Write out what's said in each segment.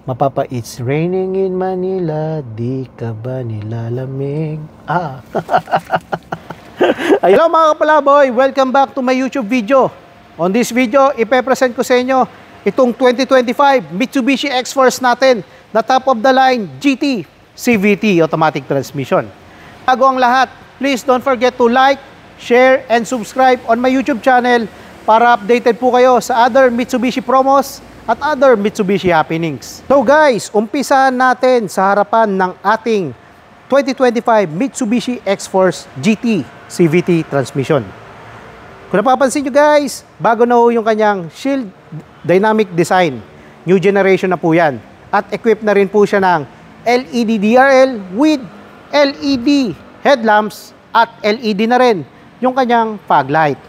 Mapapa, it's raining in Manila, di ka ba nilalamig? Hello mga kapalaboy, welcome back to my YouTube video. On this video, ipe-present ko sa inyo itong 2025 Mitsubishi X-Force natin na top of the line GT CVT automatic transmission. Bago ang lahat, please don't forget to like, share, and subscribe on my YouTube channel para updated po kayo sa other Mitsubishi promos at other Mitsubishi happenings. So guys, umpisahan natin sa harapan ng ating 2025 Mitsubishi X-Force GT CVT transmission. Kung napapansin nyo guys, bago na ho yung kanyang shield dynamic design. New generation na po yan. At equipped na rin po siya ng LED DRL with LED headlamps at LED na rin yung kanyang fog light.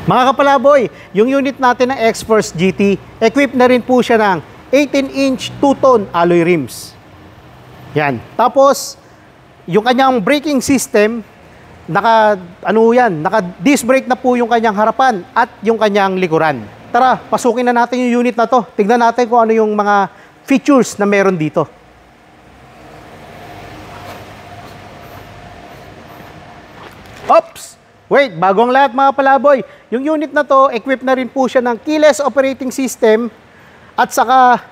Mga kapalaboy, yung unit natin ng X-Force GT, equipped na rin po siya ng 18-inch two-tone alloy rims. Yan. Tapos, yung kanyang braking system, naka-disc brake na po yung kanyang harapan at yung kanyang likuran. Tara, pasukin na natin yung unit na to. Tignan natin kung ano yung mga features na meron dito. Oops! Wait, bago ang lahat mga palaboy, yung unit na to, equipped na rin po siya ng keyless operating system at saka,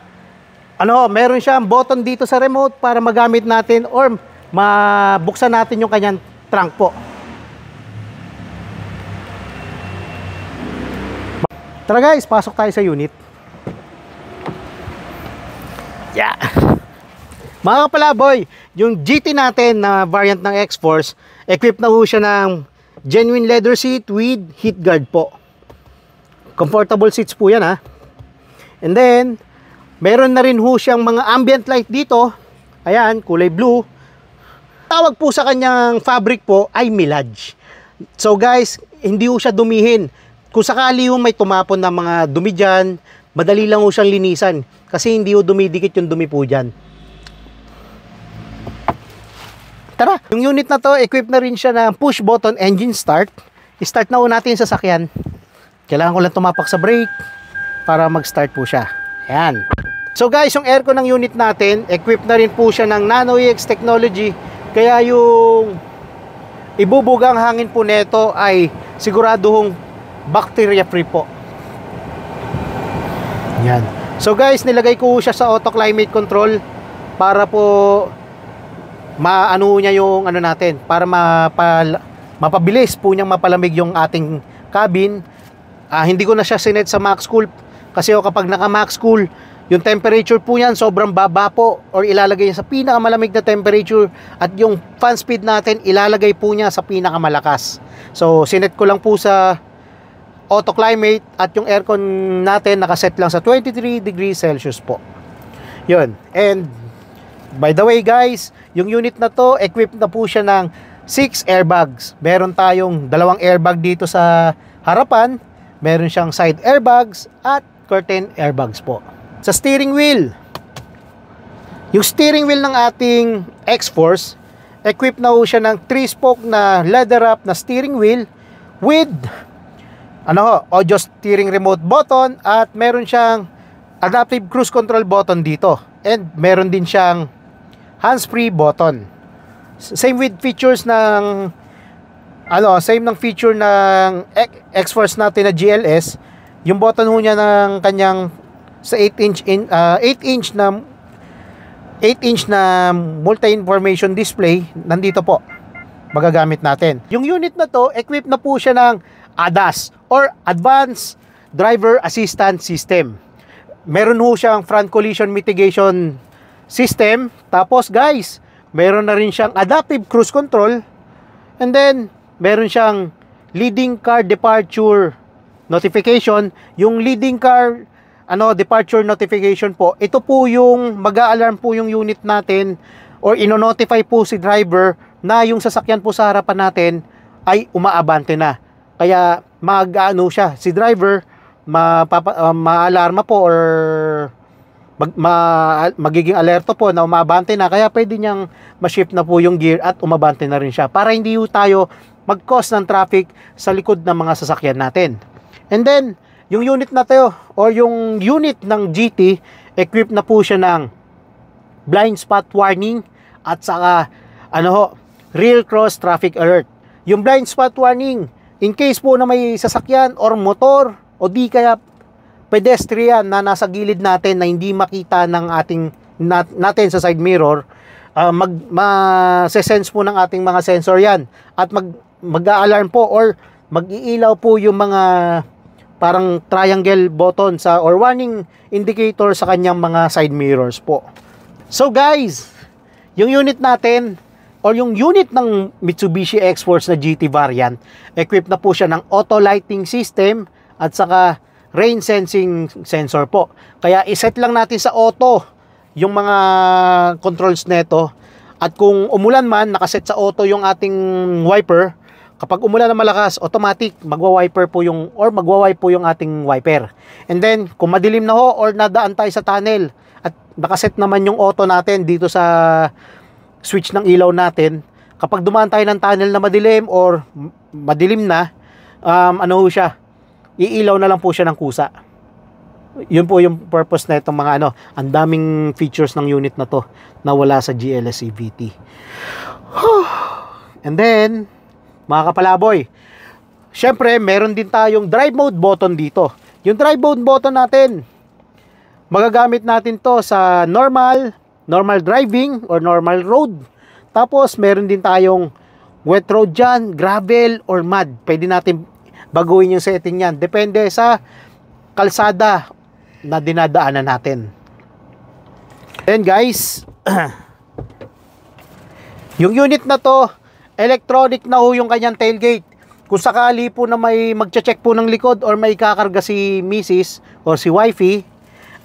meron siyang button dito sa remote para magamit natin or mabuksan natin yung kanyang trunk po. Tara guys, pasok tayo sa unit. Yeah! Mga palaboy, yung GT natin na variant ng X-Force, equipped na po siya ng genuine leather seat with heat guard po. Comfortable seats po yan ha. And then, meron na rin ho siyang mga ambient light dito. Ayan, kulay blue. Tawag po sa kanyang fabric po ay Milage. So guys, hindi ho siya dumihin. Kung sakali ho may tumapon na mga dumi dyan, madali lang ho siyang linisan. Kasi hindi ho dumidikit yung dumi po dyan. Tara, yung unit na to, equipped na rin siya ng push button engine start. I-start na ho natin yung sasakyan. Kailangan ko lang tumapak sa brake para mag-start po siya. Ayan. So guys, yung aircon ng unit natin, equipped na rin po siya ng Nano-EX technology. Kaya yung ibubugang hangin po neto ay siguradong bacteria free po. Ayan. So guys, nilagay ko siya sa auto climate control para po maano niya yung natin para mapabilis po niyang mapalamig yung ating cabin. Hindi ko na siya sinet sa max cool kasi kapag naka max cool yung temperature po niyan sobrang baba po or ilalagay niya sa pinakamalamig na temperature at yung fan speed natin ilalagay po niya sa pinakamalakas. So sinet ko lang po sa auto climate at yung aircon natin nakaset lang sa 23 degrees Celsius po. Yun. And by the way guys, yung unit na to, equipped na po siya ng 6 airbags. Meron tayong 2 airbag dito sa harapan. Meron siyang side airbags at curtain airbags po. Sa steering wheel, yung steering wheel ng ating X-Force, equipped na po siya ng 3-spoke na leather wrap na steering wheel with audio steering remote button at meron siyang adaptive cruise control button dito. And meron din siyang hands-free button. Same with features ng feature ng X-Force natin na GLS. Yung button ho niya ng kanyang sa 8-inch na multi-information display nandito po. Magagamit natin. Yung unit na to, equipped na po siya ng ADAS or Advanced Driver Assistance System. Meron ho siyang front collision mitigation system. Tapos guys, meron na rin siyang adaptive cruise control. And then, meron siyang leading car departure notification. Yung leading car departure notification po, ito po yung mag-a-alarm po yung unit natin or ino-notify po si driver na yung sasakyan po sa harapan natin ay umaabante na. Kaya siya, si driver ma-alarma po or magiging alerto po na umabante na, kaya pwede niyang ma-shift na po yung gear at umabante na rin siya para hindi tayo mag-cause ng traffic sa likod ng mga sasakyan natin. And then, yung unit na to or yung unit ng GT, equipped na po siya ng blind spot warning at saka rear cross traffic alert. Yung blind spot warning, in case po na may sasakyan or motor o di kaya pedestrian na nasa gilid natin na hindi makita ng natin sa side mirror, ma-sense po ng ating mga sensor yan at mag-a-alarm po or mag-iilaw po yung mga parang triangle button or warning indicator sa kanyang mga side mirrors po. So guys, yung unit natin or yung unit ng Mitsubishi X-Force na GT variant, equipped na po siya ng auto lighting system at saka rain sensing sensor po. Kaya iset lang natin sa auto yung mga controls neto, at kung umulan man, nakaset sa auto yung ating wiper. Kapag umulan na malakas, automatic magwa-wiper po magwa-wipe po yung ating wiper. And then kung madilim na ho or nadaan tayo sa tunnel at nakaset naman yung auto natin dito sa switch ng ilaw natin, kapag dumaan tayo ng tunnel na madilim or madilim na, siya, iilaw na lang po siya ng kusa. Yun po yung purpose na itong mga ang daming features ng unit na to na wala sa GLS CVT. And then, mga kapalaboy, syempre meron din tayong drive mode button dito. Yung drive mode button natin, magagamit natin to sa normal driving or normal road. Tapos meron din tayong wet road dyan, gravel or mud. Pwede natin baguhin yung setting yan, depende sa kalsada na dinadaanan natin. Then guys, yung unit na to, electronic na ho yung kanyang tailgate. Kung sakali po na may magche-check po ng likod or may kakarga si Mrs. or si Wifey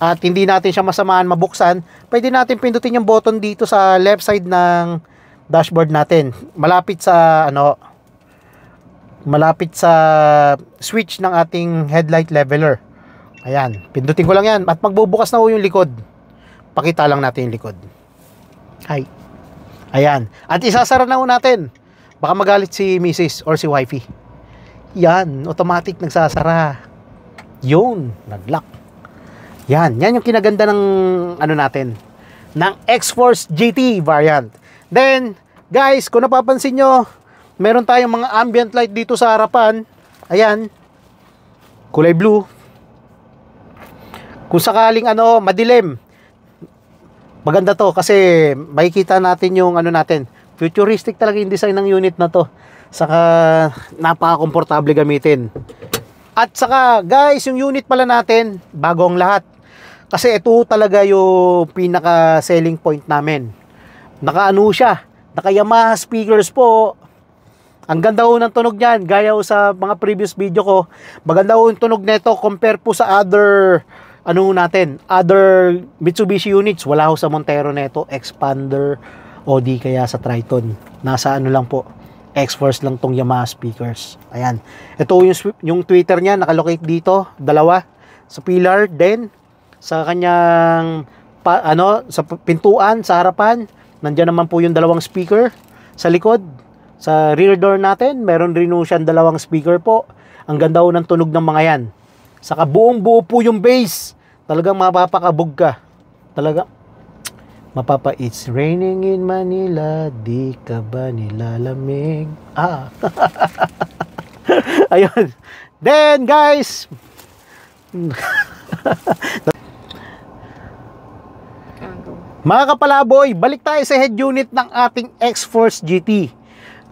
at hindi natin siya masamaan mabuksan, pwede natin pindutin yung button dito sa left side ng dashboard natin, malapit sa switch ng ating headlight leveler. Ayan, pindutin ko lang yan at magbubukas na ho yung likod. Pakita lang natin yung likod. Hi. Ayan, at isasara na ho natin. Baka magalit si Mrs. or si Wifey. Yan, automatic nagsasara. Yun, nag-lock. Yan yung kinaganda ng natin, ng X-Force GT variant. Then, guys, kung napapansin nyo, meron tayong mga ambient light dito sa harapan. Ayan, kulay blue. Kung sakaling madilim, maganda to kasi makikita natin yung natin. Futuristic talaga yung design ng unit na to. Saka napaka-komportable gamitin. At saka guys, yung unit pala natin, bagong lahat. Kasi ito talaga yung pinaka selling point namin. Siya, naka Yamaha speakers po. Ang ganda ho ng tunog niyan, gaya ho sa mga previous video ko. Maganda ho yung tunog nito compare po sa other other Mitsubishi units. Wala ho sa Montero neto, Expander o di kaya sa Triton. Nasa lang po, X-Force lang tong Yamaha speakers. Ayan. Ito yung tweeter niya, nakalocate dito, dalawa sa pillar, then sa kanyang sa pintuan sa harapan, nandiyan naman po yung dalawang speaker. Sa likod, sa rear door natin, meron rin siyang dalawang speaker po. Ang ganda ho ng tunog ng mga yan. Saka buong buo po yung bass. Talagang mapapakabog ka. Talaga It's raining in Manila, di ka ba nilalamig? Ayun. Then guys, mga kapalaboy, balik tayo sa head unit ng ating X-Force GT.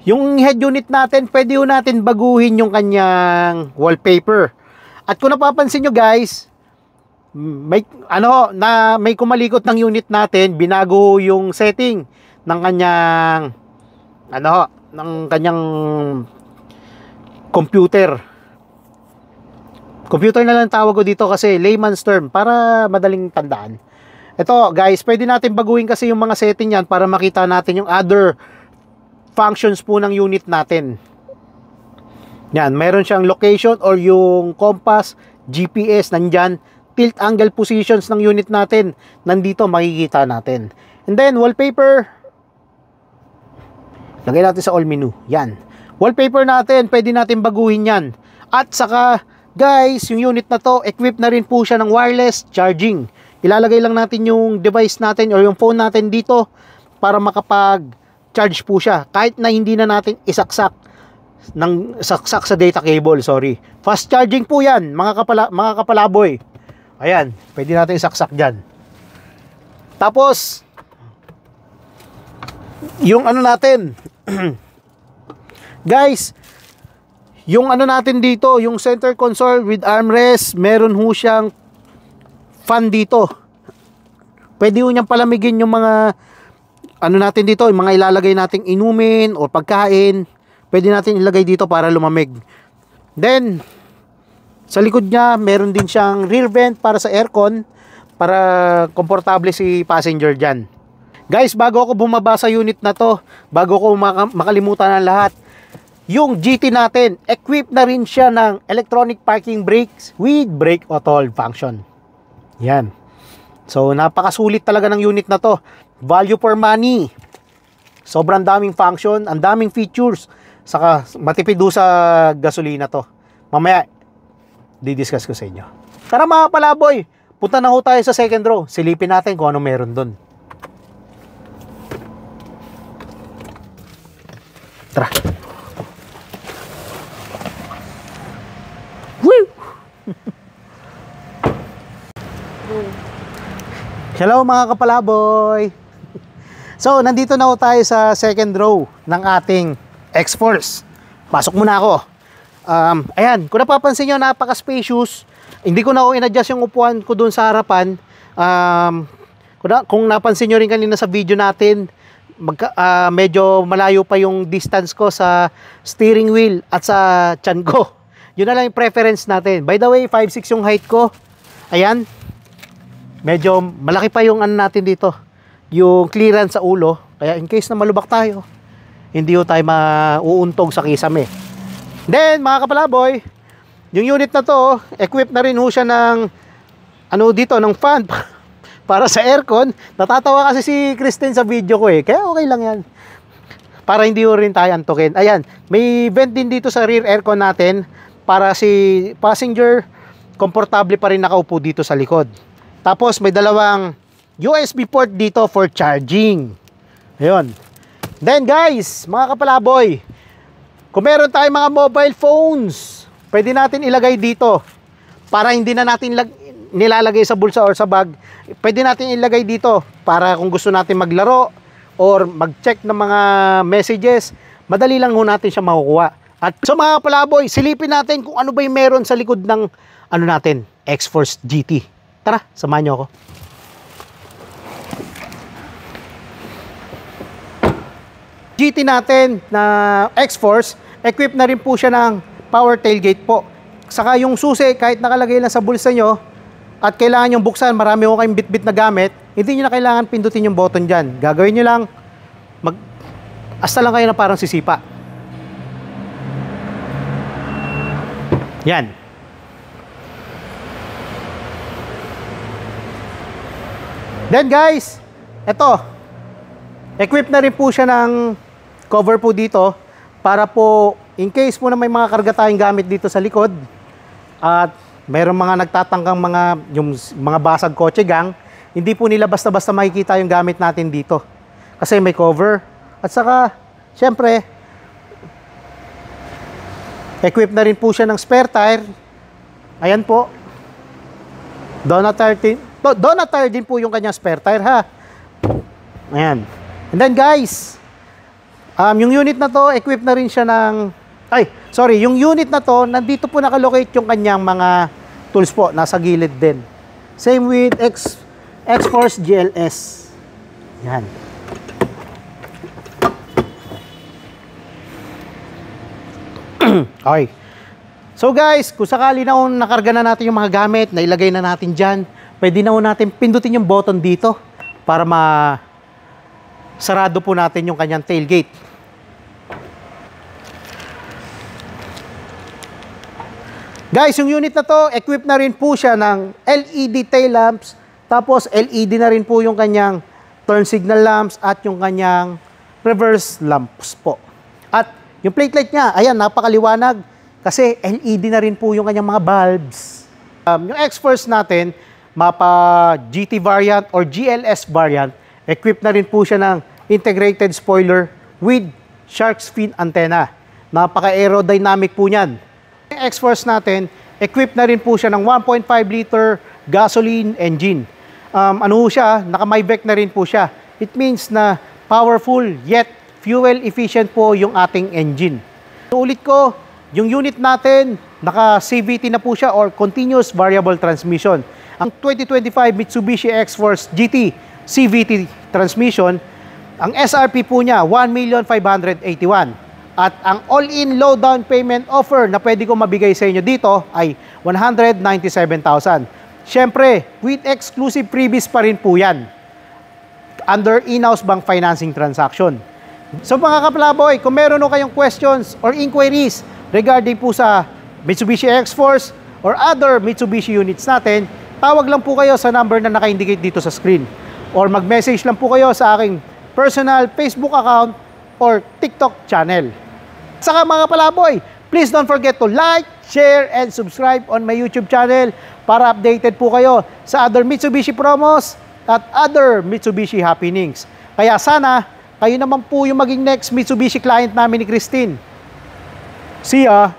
Yung head unit natin, pwede natin baguhin yung kanyang wallpaper. At kung napapansin nyo guys, may kumalikot ng unit natin, binago yung setting ng kanyang computer. Computer na lang tawag ko dito kasi layman's term para madaling tandaan. Ito guys, pwede natin baguhin kasi yung mga setting yan para makita natin yung other functions po ng unit natin. Yan, meron siyang location or yung compass, GPS nandyan, tilt angle positions ng unit natin nandito makikita natin. And then wallpaper, lagay natin sa all menu. Yan, wallpaper natin, pwede natin baguhin yan. At saka Guys, yung unit na to, equipped na rin po siya ng wireless charging. Ilalagay lang natin yung device natin or yung phone natin dito para makapag-charge po siya. Kahit na hindi na natin isaksak sa data cable, sorry. Fast charging po yan, mga kapalaboy. Ayan, pwede natin isaksak dyan. Tapos, yung ano natin, guys, yung ano natin dito, yung center console with armrest, meron ho siyang fan dito. Pwede ho niyang palamigin yung mga ano natin dito, yung mga ilalagay nating inumin o pagkain. Pwede natin ilagay dito para lumamig. Then, sa likod niya, meron din siyang rear vent para sa aircon, para komportable si passenger dyan. Guys, bago ako bumaba sa unit na to, bago ko makalimutan ang lahat, yung GT natin, equipped na rin siya ng electronic parking brakes with brake auto hold function. Yan. So, napakasulit talaga ng unit na to. Value for money. Sobrang daming function, ang daming features. Saka matipid sa gasolina to. Mamaya, di-discuss ko sa inyo. Tara mga palaboy, punta na ho tayo sa second row. Silipin natin kung ano meron dun. Tara. Hello mga kapalaboy. So, nandito na ho tayo sa second row ng ating X-Force. Pasok muna ako. Ayan, kung napapansin nyo, napaka-spacious. Hindi ko na ho in-adjust yung upuan ko dun sa harapan. Kung napansin nyo rin kanina sa video natin, medyo malayo pa yung distance ko sa steering wheel at sa tiyan ko. Yun na lang yung preference natin. By the way, 5'6" yung height ko. Ayan. Medyo malaki pa yung ano natin dito, yung clearance sa ulo. Kaya in case na malubak tayo, hindi ho tayo mauuntog sa kisame. Then mga kapalaboy, yung unit na to, equipped na rin ho siya ng ano dito, ng fan para sa aircon. Natatawa kasi si Kristen sa video ko kaya okay lang yan. Para hindi ho rin tayo antukin. Ayan, may vent din dito sa rear aircon natin para si passenger komportable pa rin nakaupo dito sa likod. Tapos may dalawang USB port dito for charging. Ayun. Then guys, mga kapalaboy, kung meron tayong mga mobile phones, pwede natin ilagay dito para hindi na natin nilalagay sa bulsa or sa bag. Pwede natin ilagay dito para kung gusto natin maglaro or mag-check ng mga messages, madali lang ho natin siya makukuha. At so mga kapalaboy, silipin natin kung ano ba yung meron sa likod ng ano natin, X-Force GT. Tara, samahan nyo ako. GT natin na X-Force, equipped na rin po siya ng power tailgate po. Saka yung susi, kahit nakalagay lang sa bulsa nyo at kailangan yung buksan, marami ko kayong bit-bit na gamit, hindi nyo na kailangan pindutin yung button dyan. Gagawin nyo lang, asta lang kayo na parang sisipa. Yan. Then guys, eto, equipped na rin po siya ng cover po dito para po in case po na may mga karga tayong gamit dito sa likod at mayroong mga nagtatangkang yung mga basag kotse gang, hindi po nila basta-basta makikita yung gamit natin dito kasi may cover. At saka syempre equipped na rin po siya ng spare tire. Ayan po, donut tire din po yung kanyang spare tire ha. Ayan. And then guys, yung unit na to, equipped na rin siya ng yung unit na to, nandito po nakalocate yung kanyang mga tools po, nasa gilid din. Same with X-Force GLS. Yan. Okay. So guys, kung sakali na nakarga na natin yung mga gamit, nailagay na natin dyan, pwede na natin pindutin yung button dito para sarado po natin yung kanyang tailgate. Guys, yung unit na to, equipped na rin po siya ng LED tail lamps, tapos LED na rin po yung kanyang turn signal lamps at yung kanyang reverse lamps po. At yung plate light niya, ayan, napakaliwanag Kasi LED na rin po yung kanyang mga bulbs. Yung X-Force natin, mapa GT variant or GLS variant, equipped na rin po siya ng integrated spoiler with shark's fin antenna. Napaka-aerodynamic po niyan. Yung X-Force natin, equipped na rin po siya ng 1.5 liter gasoline engine. Ano siya, naka-Myvec na rin po siya. It means na powerful yet fuel efficient po yung ating engine. Ulit ko, yung unit natin, naka-CVT na po siya or continuous variable transmission. Ang 2025 Mitsubishi X-Force GT CVT transmission, ang SRP po niya, 1,581,000. At ang all-in low down payment offer na pwede ko mabigay sa inyo dito ay 197,000. Siyempre, with exclusive freebies pa rin po yan. Under in-house bank financing transaction. So mga kaplaboy, kung meron kayong questions or inquiries regarding po sa Mitsubishi X-Force or other Mitsubishi units natin, tawag lang po kayo sa number na naka-indicate dito sa screen. Or mag-message lang po kayo sa aking personal Facebook account or TikTok channel. Saka mga palaboy, please don't forget to like, share, and subscribe on my YouTube channel para updated po kayo sa other Mitsubishi promos at other Mitsubishi happenings. Kaya sana, kayo naman po yung maging next Mitsubishi client namin ni Christine. See ya!